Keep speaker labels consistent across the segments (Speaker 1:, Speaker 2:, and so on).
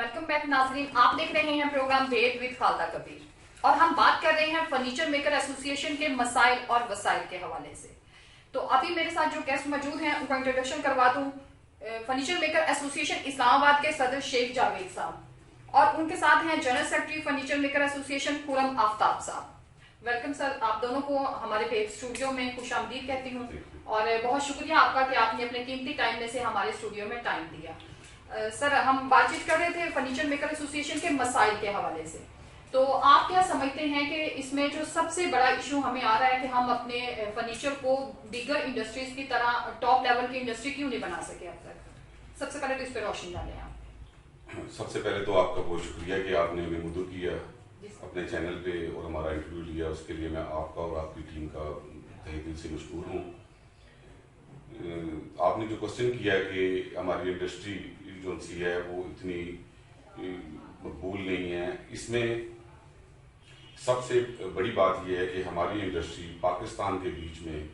Speaker 1: Welcome back नाजरीन, आप देख रहे हैं programme date with Khalda Kabir और हम बात कर रहे हैं फर्नीचर मेकर एसोसिएशन के मसाइल और वसाइल के हवाले से। तो अभी मेरे साथ जो गेस्ट मौजूद हैं उनका इंट्रोडक्शन करवा दूं। फर्नीचर मेकर एसोसिएशन इस्लामाबाद के सदर शेख जावेद साहब और उनके साथ हैं general secretary furniture maker association Khurram Aftab साहब। वेलकम सर, आप दोनों को हमारे पेज स्टूडियो में खुश आमदीद कहती हूँ और बहुत शुक्रिया आपका कि आपने अपने कीमती टाइम में से हमारे स्टूडियो में टाइम दिया। सर, हम बातचीत कर रहे थे फर्नीचर मेकर एसोसिएशन के मसाइल के हवाले से। तो आप क्या समझते हैं कि इसमें जो सबसे बड़ा इशू हमें आ रहा है कि हम अपने फर्नीचर को दीगर इंडस्ट्रीज की तरह टॉप लेवल की इंडस्ट्री क्यों नहीं बना सके अब तक? सबसे पहले तो इस पर रोशनी डालें आप।
Speaker 2: सबसे पहले तो आपका बहुत शुक्रिया कि आपने हमें मदद किया अपने चैनल पे और हमारा इंटरव्यू लिया, उसके लिए मैं आपका और आपकी टीम का तहे दिल से मशकूर हूँ। आपने जो क्वेश्चन किया कि हमारी इंडस्ट्री जो सी है वो इतनी मकबूल नहीं है, इसमें सबसे बड़ी बात यह है कि हमारी इंडस्ट्री पाकिस्तान के बीच में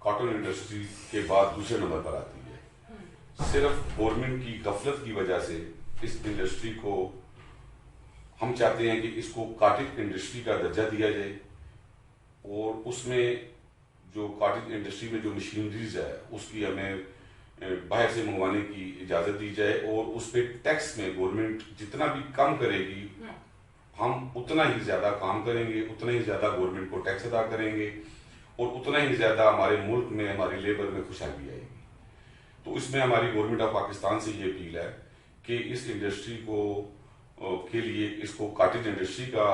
Speaker 2: कॉटन इंडस्ट्री के बाद दूसरे नंबर पर आती है। सिर्फ गवर्नमेंट की गफलत की वजह से इस इंडस्ट्री को हम चाहते हैं कि इसको कॉटेज इंडस्ट्री का दर्जा दिया जाए और उसमें जो कॉटेज इंडस्ट्री में जो मशीनरीज है उसकी हमें बाहर से मंगवाने की इजाज़त दी जाए और उस पर टैक्स में गवर्नमेंट जितना भी कम करेगी हम उतना ही ज़्यादा काम करेंगे, उतना ही ज़्यादा गवर्नमेंट को टैक्स अदा करेंगे और उतना ही ज़्यादा हमारे मुल्क में हमारी लेबर में खुशहाली आएगी। तो इसमें हमारी गवर्नमेंट ऑफ पाकिस्तान से ये अपील है कि इस इंडस्ट्री को के लिए इसको कॉटेज इंडस्ट्री का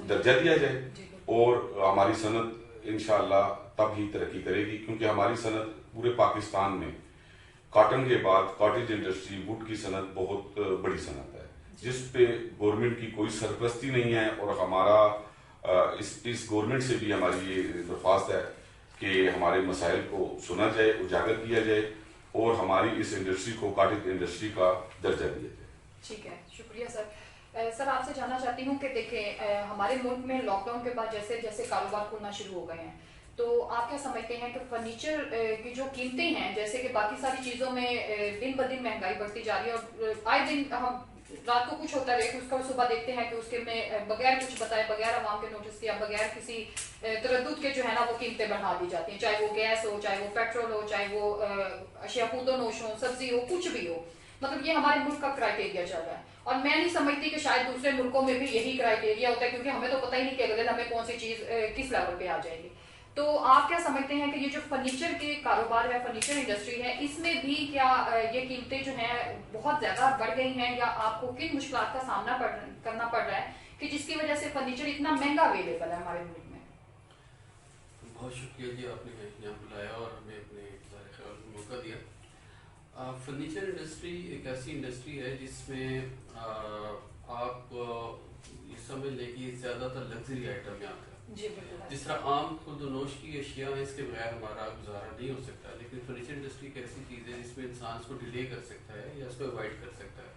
Speaker 2: दर्जा दिया जाए और हमारी सनत इंशाअल्लाह तब ही तरक्की करेगी, क्योंकि हमारी सनत पूरे पाकिस्तान में कॉटन के बाद कॉटेज इंडस्ट्री वुड की सनत बहुत बड़ी सनत है जिस पे गवर्नमेंट की कोई सरपरस्ती नहीं है। और हमारा इस गवर्नमेंट से भी हमारी ये दरख्वास्त है कि हमारे मसाइल को सुना जाए, उजागर किया जाए और हमारी इस इंडस्ट्री को कॉटेज इंडस्ट्री का दर्जा दिया जाए।
Speaker 1: ठीक है, शुक्रिया सर। सर, आपसे जानना चाहती हूँ कि देखें हमारे मुल्क में लॉकडाउन के बाद जैसे जैसे कारोबार खुलना शुरू हो गए हैं, तो आप क्या समझते हैं कि फर्नीचर की जो कीमतें हैं, जैसे कि बाकी सारी चीज़ों में दिन ब दिन महंगाई बढ़ती जा रही है और आए दिन हम रात को कुछ होता है उसका सुबह देखते हैं कि उसके में बगैर कुछ बताए, बगैर आवाम के नोटिस किया, बगैर किसी तरद्दुद के जो है ना वो कीमतें बढ़ा दी जाती हैं, चाहे वो गैस हो, चाहे वो पेट्रोल हो, चाहे वो अशिया नोश हो, सब्जी हो, कुछ भी हो। मतलब ये हमारे मुल्क का क्राइटेरिया चल रहा है और मैं नहीं समझती कि शायद दूसरे मुल्कों में भी यही क्राइटेरिया होता है, क्योंकि हमें तो पता ही नहीं कि अगले दिन हमें कौन सी चीज़ किस लेवल पे आ जाएगी। तो आप क्या समझते हैं कि ये जो फर्नीचर के कारोबार है, फर्नीचर इंडस्ट्री है, इसमें भी क्या ये कीमतें जो हैं बहुत ज़्यादा बढ़ गई हैं या आपको किन मुश्किलात का सामना करना पड़ रहा है कि जिसकी वजह से फर्नीचर इतना महंगा अवेलेबल है हमारे मुल्क में?
Speaker 3: बहुत शुक्रिया जी, आपने यहाँ बुलाया और हमें अपने ज़ाहिर ख्याल को मौका दिया। फर्नीचर इंडस्ट्री एक ऐसी इंडस्ट्री है जिसमें आप ये समझ लें कि ज़्यादातर लग्जरी आइटम यहाँ का जिस तरह आम खुर्दनोश की अशिया है, इसके बगैर हमारा गुजारा नहीं हो सकता, लेकिन फर्नीचर इंडस्ट्री एक ऐसी चीज़ है जिसमें इंसान उसको डिले कर सकता है या उसको अवॉइड कर सकता है,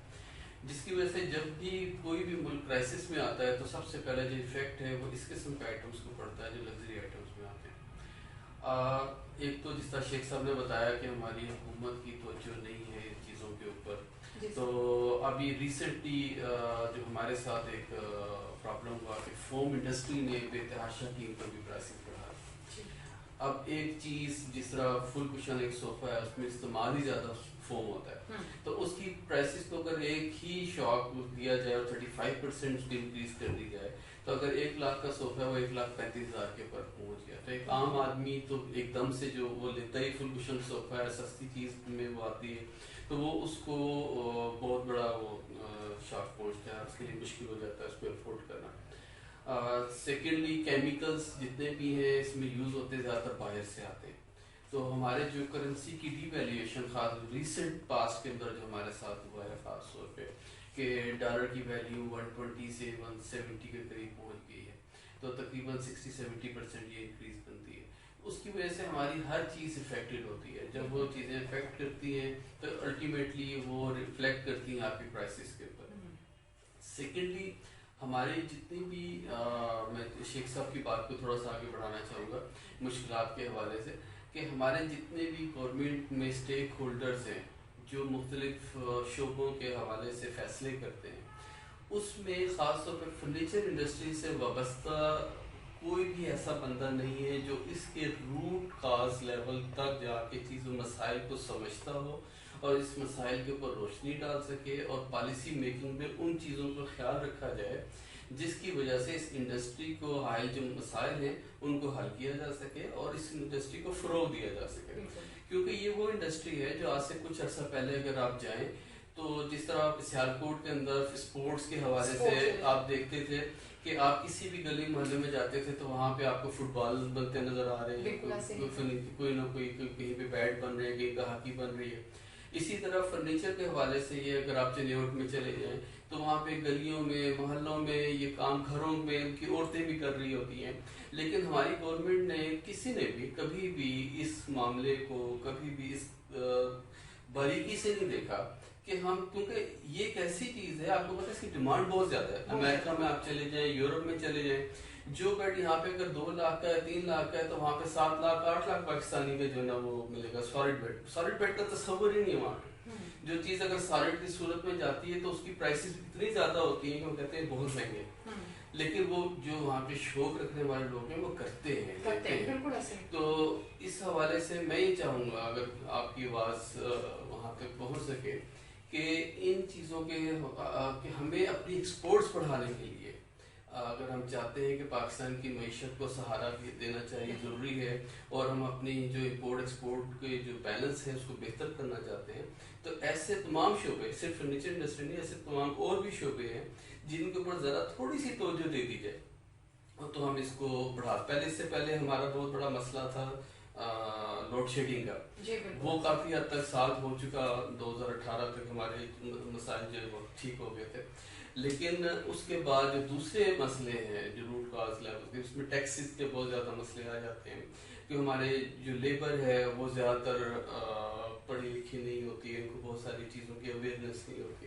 Speaker 3: जिसकी वजह से जब भी कोई भी मुल्क क्राइसिस में आता है तो सबसे पहले जो इफेक्ट है वो इस किस्म के आइटम्स को पड़ता है जो लग्जरी आइटम्स में आते हैं। एक तो जिस तरह शेख साहब ने बताया कि हमारी हुकूमत की तवज्जो नहीं है इन चीज़ों के ऊपर, तो अभी रिसेंटली जो हमारे साथ एक प्रॉब्लम हुआ कि फोम इंडस्ट्री ने बेतहाशा कीमतों की प्राइसिंग बढ़ा। अब एक चीज़ जिस तरह फुल कुशन एक सोफा है उसमें इस्तेमाल ही ज़्यादा फोम होता है, तो उसकी प्राइसेस को अगर एक ही शॉक दिया जाए और 35% उसकी इंक्रीज कर दी जाए, तो अगर 1 लाख का सोफा है वो 1,35,000 के ऊपर पहुंच गया, तो एक आम आदमी तो एकदम से जो वो लेता ही फुल कुशन सोफा है, सस्ती चीज़ में वो आती है, तो वो उसको बहुत बड़ा वो शॉक पहुंचता है, उसके लिए मुश्किल हो जाता है उसको अफोर्ड करना। सेकेंडली केमिकल्स जितने भी हैं इसमें यूज़ होते ज़्यादातर बाहर से आते हैं, तो हमारे जो करेंसी की डिवैल्यूएशन खास रिसेंट पास्ट के अंदर जो हमारे साथ हुआ है खास तौर पे कि डॉलर की वैल्यू 120 से 170 के करीब पहुंच गई है, तो तकरीबन 60-70% ये इंक्रीज बनती है। उसकी वजह से हमारी हर चीज़ इफेक्टेड होती है। जब वो चीज़ें इफेक्ट करती हैं तो अल्टीमेटली वो रिफ्लेक्ट करती हैं आपकी प्राइसेस के ऊपर। सेकेंडली हमारे जितनी भी मैं शेख साहब की बात को थोड़ा सा आगे बढ़ाना चाहूँगा मुश्किलात के हवाले से, कि हमारे जितने भी गवर्नमेंट में स्टेक होल्डर्स हैं جو مختلف شعبوں کے حوالے سے فیصلے کرتے ہیں، اس میں خاص طور پہ فرنیچر انڈسٹری سے وابستہ کوئی بھی ایسا بندہ نہیں ہے جو اس کے روٹ کاز لیول تک جا کے چیزوں مسائل کو سمجھتا ہو اور اس مسائل کے اوپر روشنی ڈال سکے اور پالیسی میکنگ میں ان چیزوں کا خیال رکھا جائے جس کی وجہ سے اس انڈسٹری کو حائل جو مسائل ہیں ان کو حل کیا جا سکے اور اس انڈسٹری کو فروغ دیا جا سکے. کیونکہ یہ وہ انڈسٹری ہے جو آج سے کچھ عرصہ پہلے اگر آپ جائیں تو جس طرح آپ سیالکوٹ کے اندر اسپورٹس کے حوالے سے آپ دیکھتے تھے کہ آپ کسی بھی گلی محلے میں جاتے تھے تو وہاں پہ آپ کو فٹ بال بنتے نظر آ رہے ہیں, کوئی نہ کوئی کہیں پہ بیٹ بن رہے ہیں, کہیں پہ ہاکی بن رہی ہے. اسی طرح فرنیچر کے حوالے سے یہ اگر آپ چنیوٹ میں چلے جائیں تو وہاں پہ گلیوں میں محلوں میں یہ کام گھروں میں ان کی عورتیں بھی کر رہی ہوتی ہیں. لیکن ہماری گورنمنٹ نے کسی نے بھی کبھی بھی اس معاملے کو کبھی بھی اس باریکی سے نہیں دیکھا کہ ہم, کیونکہ یہ ایک ایسی چیز ہے آپ کو پتا ہے اس کی ڈیمانڈ بہت زیادہ ہے. امریکہ میں آپ چلے جائیں, یورپ میں چلے جائیں, جو بیڈ یہاں پہ اگر 2 لاکھ کا ہے 3 لاکھ کا ہے تو وہاں پہ 7 لاکھ 8 لاکھ پاکستانی کا جو ہے نا وہ ملے گا سالڈ بیڈ. سالڈ بیڈ کا تصور ہی نہیں ہے وہاں پہ. جو چیز اگر سالڈ کی صورت میں جاتی ہے تو اس کی پرائسز اتنی زیادہ ہوتی ہیں کہ وہ کہتے ہیں بہت مہنگے, لیکن وہ جو وہاں پہ شوق رکھنے والے لوگ ہیں وہ کرتے ہیں. تو اس حوالے سے میں یہ چاہوں گا اگر آپ کی آواز وہاں تک پہنچ سکے کہ ان چیزوں کے کہ ہمیں اپنی ایکسپورٹس بڑھانے کے لیے اگر ہم چاہتے ہیں کہ پاکستان کی معیشت کو سہارا دینا چاہیے ضروری ہے اور ہم اپنی جو امپورٹ ایکسپورٹ کے جو بیلنس ہے اس کو بہتر کرنا چاہتے ہیں تو ایسے تمام شعبے, صرف فرنیچر انڈسٹری نہیں, ایسے تمام اور بھی شعبے ہیں جن کے اوپر ذرا تھوڑی سی توجہ دے دی جائے تو ہم اس کو بڑھا. پہلے اس سے پہلے ہمارا بہت بڑا مسئلہ تھا لوڈ شیڈنگ کا, وہ کافی حد تک سال ہو چکا, 2018 تک ہمارے مسائل جو ہے وہ ٹھیک ہو گئے تھے. لیکن اس کے بعد جو دوسرے مسئلے ہیں جو روٹ کاز لیول کے, اس میں ٹیکسز کے بہت زیادہ مسئلے آ جاتے ہیں کہ ہمارے جو لیبر ہے وہ زیادہ تر پڑھی لکھی نہیں ہوتی ہے, ان کو بہت ساری چیزوں کی اویئرنیس نہیں ہوتی,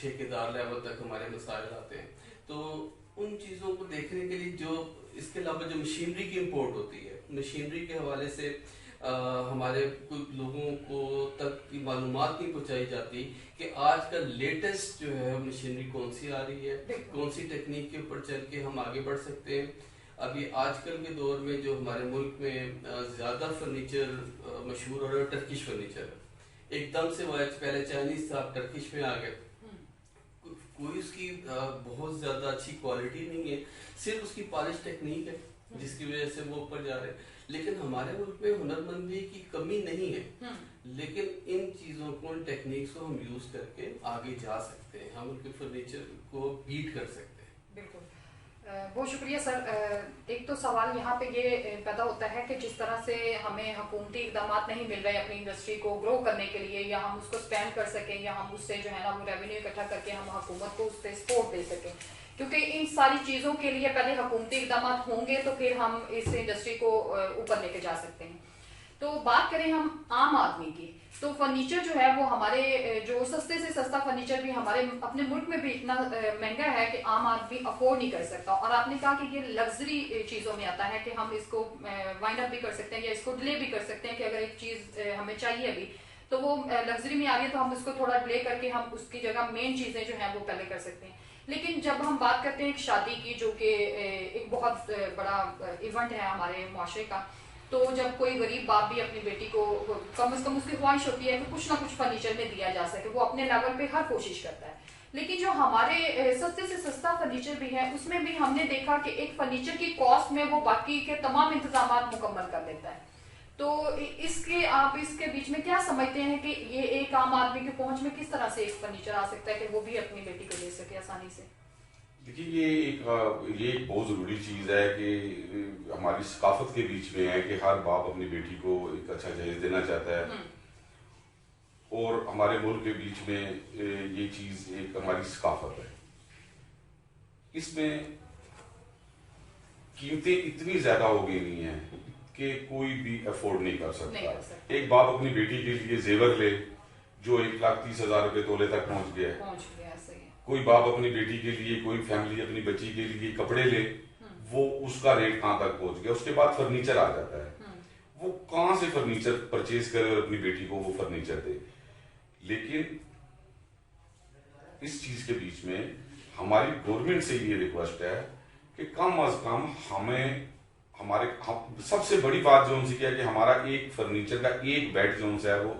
Speaker 3: ٹھیکیدار لیول تک ہمارے مسائل آتے ہیں. تو ان چیزوں کو دیکھنے کے لیے جو اس کے علاوہ جو مشینری کی امپورٹ ہوتی ہے, مشینری کے حوالے سے ہمارے کچھ لوگوں کو تک کی معلومات نہیں پہنچائی جاتی کہ آج کل لیٹسٹ جو ہے مشینری کون سی آ رہی ہے, کون سی ٹیکنیک کے اوپر چل کے ہم آگے بڑھ سکتے ہیں. ابھی آج کل کے دور میں جو ہمارے ملک میں زیادہ فرنیچر مشہور ہو رہا ہے ٹرکش فرنیچر. ایک دم سے وہ پہلے چائنیز تھا, اب ٹرکش میں آ گئے. کوئی اس کی بہت زیادہ اچھی کوالٹی نہیں ہے, صرف اس کی پالش ٹیکنیک ہے جس کی وجہ سے وہ اوپر جا رہے ہیں. لیکن ہمارے ملک میں ہنرمندی کی کمی نہیں ہے, لیکن ان چیزوں کو, ان ٹیکنیکس کو ہم یوز کر کے آگے جا سکتے ہیں, ہم ان کے فرنیچر کو بیٹ کر سکتے ہیں.
Speaker 1: بالکل, بہت شکریہ سر. ایک تو سوال یہاں پہ یہ پیدا ہوتا ہے کہ جس طرح سے ہمیں حکومتی اقدامات نہیں مل رہے اپنی انڈسٹری کو گرو کرنے کے لیے, یا ہم اس کو اسپینڈ کر سکیں, یا ہم اس سے جو ہے نا وہ ریونیو اکٹھا کر کے ہم حکومت کو اس پہ سپورٹ دے سکیں, کیونکہ ان ساری چیزوں کے لیے پہلے حکومتی اقدامات ہوں گے تو پھر ہم اس انڈسٹری کو اوپر لے کے جا سکتے ہیں. تو بات کریں ہم عام آدمی کی, تو فرنیچر جو ہے وہ ہمارے جو سستے سے سستا فرنیچر بھی ہمارے اپنے ملک میں بھی اتنا مہنگا ہے کہ عام آدمی افورڈ نہیں کر سکتا. اور آپ نے کہا کہ یہ لگژری چیزوں میں آتا ہے کہ ہم اس کو وائنڈ اپ بھی کر سکتے ہیں یا اس کو ڈیلے بھی کر سکتے ہیں کہ اگر ایک چیز ہمیں چاہیے ابھی تو وہ لگژری میں آ رہی ہے تو ہم اس کو تھوڑا ڈیلے کر کے ہم اس کی جگہ مین چیزیں جو ہیں وہ پہلے کر سکتے ہیں. لیکن جب ہم بات کرتے ہیں ایک شادی کی جو کہ ایک بہت بڑا ایونٹ ہے ہمارے معاشرے کا, تو جب کوئی غریب باپ بھی اپنی بیٹی کو کم از کم اس کی خواہش ہوتی ہے کہ کچھ نہ کچھ فرنیچر میں دیا جا سکے, وہ اپنے لیول پہ ہر کوشش کرتا ہے. لیکن جو ہمارے سستے سے سستا فرنیچر بھی ہے اس میں بھی ہم نے دیکھا کہ ایک فرنیچر کی کاسٹ میں وہ باقی کے تمام انتظامات مکمل کر دیتا ہے. تو آپ اس کے بیچ میں کیا سمجھتے ہیں کہ یہ ایک عام آدمی کی پہنچ میں کس طرح سے ایک فرنیچر آ سکتا ہے کہ وہ بھی اپنی بیٹی کو دے سکے آسانی سے؟
Speaker 2: دیکھیے یہ ایک بہت ضروری چیز ہے کہ ہماری ثقافت کے بیچ میں ہے کہ ہر باپ اپنی بیٹی کو ایک اچھا جہیز دینا چاہتا ہے, اور ہمارے ملک کے بیچ میں یہ چیز ایک ہماری ثقافت ہے. اس میں قیمتیں اتنی زیادہ ہو گئی نہیں ہیں کہ کوئی بھی افورڈ نہیں کر سکتا. ایک باپ اپنی بیٹی کے لیے زیور لے جو 1,30,000 روپے تولے تک پہنچ گیا ہے. کوئی باپ اپنی بیٹی کے لیے, کوئی فیملی اپنی بچی کے لیے کپڑے لے, وہ اس کا ریٹ کہاں تک پہنچ گیا. اس کے بعد فرنیچر آ جاتا ہے, वो कहाँ से फर्नीचर परचेज करे और अपनी बेटी को वो फर्नीचर दे। लेकिन इस चीज के बीच में हमारी गवर्नमेंट से ये रिक्वेस्ट है कि कम अज कम सबसे बड़ी बात जो उनसे क्या है कि हमारा एक फर्नीचर का एक बेड जो है वो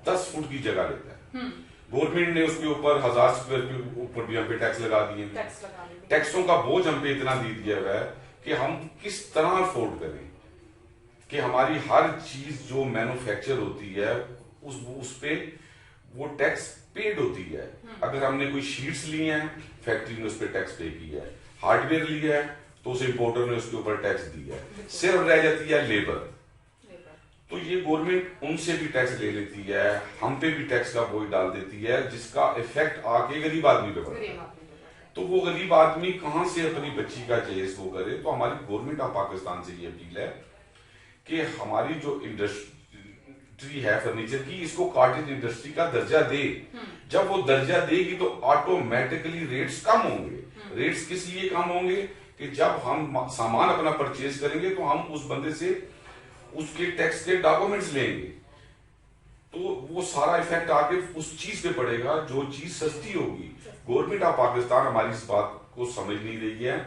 Speaker 2: 10 फुट की जगह लेता है। गवर्नमेंट ने उसके ऊपर 1000 स्क्वायर के ऊपर भी हम पे टैक्स लगा दिए। टैक्सों का बोझ हम पे इतना दे दिया हुआ है कि हम किस तरह अफोर्ड करें कि हमारी हर चीज जो मैन्युफैक्चर होती है उस पे वो टैक्स पेड होती है। अगर हमने कोई शीट्स ली हैं, फैक्ट्री ने उस पर टैक्स पे किया है। हार्डवेयर लिया है तो उस इंपोर्टर ने उसके ऊपर टैक्स दिया है। सिर्फ रह जाती है लेबर, तो ये गवर्नमेंट उनसे भी टैक्स ले लेती है, हम पे भी टैक्स का बोझ डाल देती है, जिसका इफेक्ट आके गरीब आदमी पे पड़ता है। तो वो गरीब आदमी कहां से अपनी बच्ची का चेस वो करे। तो हमारी गवर्नमेंट ऑफ पाकिस्तान से ये अपील है कि हमारी जो इंडस्ट्री है फर्नीचर की, इसको कॉटेज इंडस्ट्री का दर्जा दे। जब वो दर्जा देगी तो ऑटोमेटिकली रेट्स कम होंगे। रेट्स किस लिए कम होंगे कि जब हम सामान अपना परचेज करेंगे तो हम उस बंदे से उसके टैक्स के डॉक्यूमेंट्स लेंगे, तो वो सारा इफेक्ट आके उस चीज पे पड़ेगा जो चीज सस्ती होगी। गवर्नमेंट ऑफ पाकिस्तान हमारी इस बात को समझ नहीं रही है।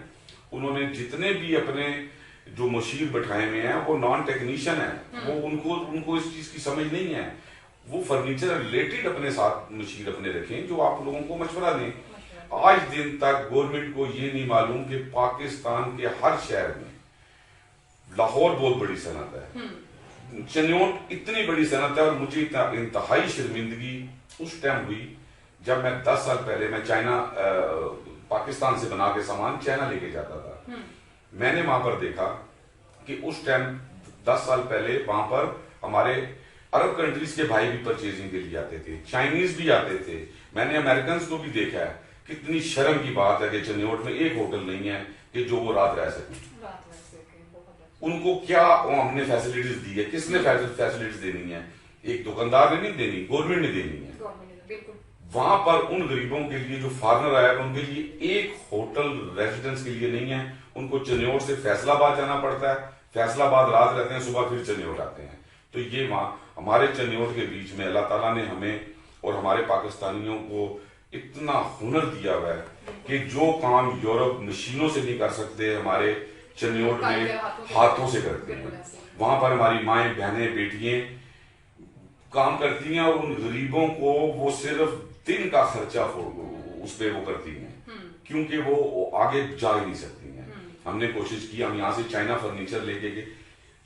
Speaker 2: उन्होंने जितने भी अपने जो मशीर बैठाए हुए हैं वो नॉन टेक्नीशियन है, वो उनको इस चीज की समझ नहीं है। वो फर्नीचर रिलेटेड अपने साथ मशीर अपने रखें जो आप लोगों को मशवरा दें। आज दिन तक गवर्नमेंट को ये नहीं मालूम कि पाकिस्तान के हर शहर में, लाहौर बहुत बड़ी सनत है, चन्योट इतनी बड़ी सनत है, और मुझे इंतहाई शर्मिंदगी उस टाइम हुई जब मैं 10 साल पहले मैं चाइना पाकिस्तान से बना के सामान चाइना लेके जाता था। मैंने वहां पर देखा कि उस टाइम 10 साल पहले वहां पर हमारे अरब कंट्रीज के भाई भी परचेजिंग के लिए आते थे, चाइनीज भी आते थे। मैंने अमेरिकन को भी देखा है। कितनी शर्म की बात है कि चन्योट में एक होटल नहीं है कि जो वो रात रह सके। उनको क्या हमने फैसिलिटीज दी है, किसने फैसिलिटीज देनी है? एक दुकानदार ने नहीं देनी, गवर्नमेंट ने देनी है। वहां पर उन गरीबों के लिए जो फॉरनर आया उनके लिए एक होटल रेजिडेंस के लिए नहीं है। उनको चन्योट से फैसलाबाद जाना पड़ता है, फैसलाबाद रात रहते हैं, सुबह फिर चन्योट आते हैं। तो ये हमारे चन्योट के बीच में अल्लाह ताला ने हमें और हमारे पाकिस्तानियों को इतना हुनर दिया हुआ है कि जो काम यूरोप मशीनों से नहीं कर सकते, हमारे चन्योट में हाथों से करते हैं। वहां पर हमारी माएं, बहनें, बेटियां काम करती हैं और उन गरीबों को वो सिर्फ दिन का खर्चा उस पे वो करती हैं, क्योंकि वो आगे जा ही नहीं सकती हैं। हमने कोशिश की, हम यहाँ से चाइना फर्नीचर लेके गए,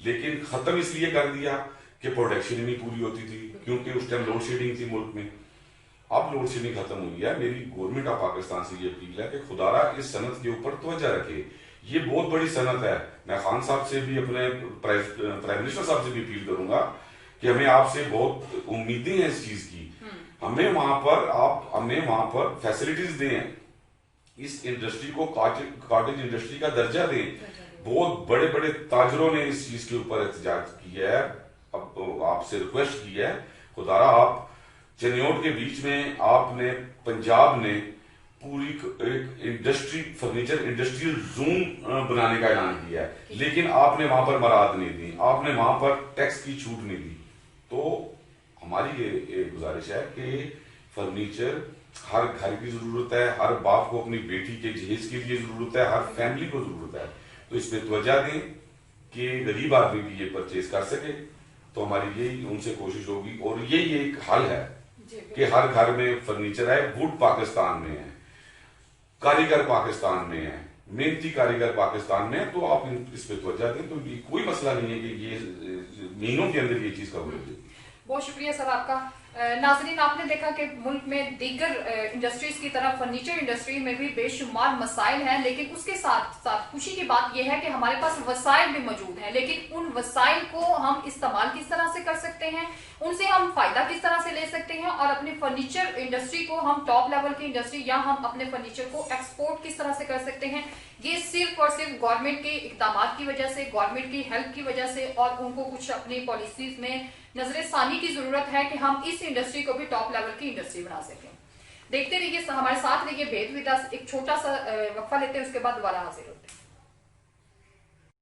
Speaker 2: लेकिन खत्म इसलिए कर दिया कि प्रोडक्शन नहीं पूरी होती थी, क्योंकि उस टाइम लोड शेडिंग थी मुल्क में। अब लोड शेडिंग खत्म हुई है। मेरी गवर्नमेंट ऑफ पाकिस्तान से ये अपील है कि खुदारा इस सनत के ऊपर तवज्जो रखे। ये बहुत बड़ी सनत है। मैं खान साहब से भी, अपने प्राइम मिनिस्टर साहब से भी अपील करूंगा कि हमें आपसे बहुत उम्मीदें हैं इस चीज की। हमें वहां पर फैसिलिटीज दें, इस इंडस्ट्री को कॉटेज इंडस्ट्री का दर्जा दें। बहुत बड़े बड़े ताजरों ने इस चीज के ऊपर एहतजाज किया है। अब आपसे रिक्वेस्ट की है, खुदारा आप चन्योट के बीच में आपने पंजाब ने पूरी एक इंडस्ट्री फर्नीचर इंडस्ट्रियल जोन बनाने का ऐलान किया है, लेकिन आपने वहां पर मराद नहीं दी, आपने वहां पर टैक्स की छूट नहीं दी। तो हमारी ये गुजारिश है कि फर्नीचर हर घर की जरूरत है, हर बाप को अपनी बेटी के जहेज के लिए जरूरत है, हर फैमिली को जरूरत है। तो इस पे तवज्जो दें कि गरीब आदमी भी ये परचेज कर सके। तो हमारी यही उनसे कोशिश होगी, और यही एक हल है कि हर घर में फर्नीचर है। वुड पाकिस्तान में है, कारीगर पाकिस्तान में है, मेहनती कारीगर पाकिस्तान में है। तो आप इस पे तवज्जो दें, तो ये कोई मसला नहीं है कि ये महीनों के अंदर ये चीज कवर हो जाएगी।
Speaker 1: बहुत शुक्रिया सर आपका। नाजरीन, आपने देखा कि मुल्क में दीगर इंडस्ट्रीज की तरह फर्नीचर इंडस्ट्री में भी बेशुमार मसाइल हैं, लेकिन उसके साथ साथ खुशी की बात यह है कि हमारे पास वसाइल भी मौजूद हैं। लेकिन उन वसाइल को हम इस्तेमाल किस तरह से कर सकते हैं, उनसे हम फायदा किस तरह से ले सकते हैं, और अपने फर्नीचर इंडस्ट्री को हम टॉप लेवल की इंडस्ट्री या हम अपने फर्नीचर को एक्सपोर्ट किस तरह से कर सकते हैं, ये सिर्फ और सिर्फ गवर्नमेंट के इकदाम की वजह से, गवर्नमेंट की हेल्प की वजह से, और उनको कुछ अपनी पॉलिसीज में नजर सानी की जरूरत है कि हम इस इंडस्ट्री को भी टॉप लेवल की इंडस्ट्री बना सकें। देखते रहिए, हमारे साथ रहिए। भेद विदा एक छोटा सा वक्फा लेते हैं, उसके बाद दोबारा हाजिर होते हैं।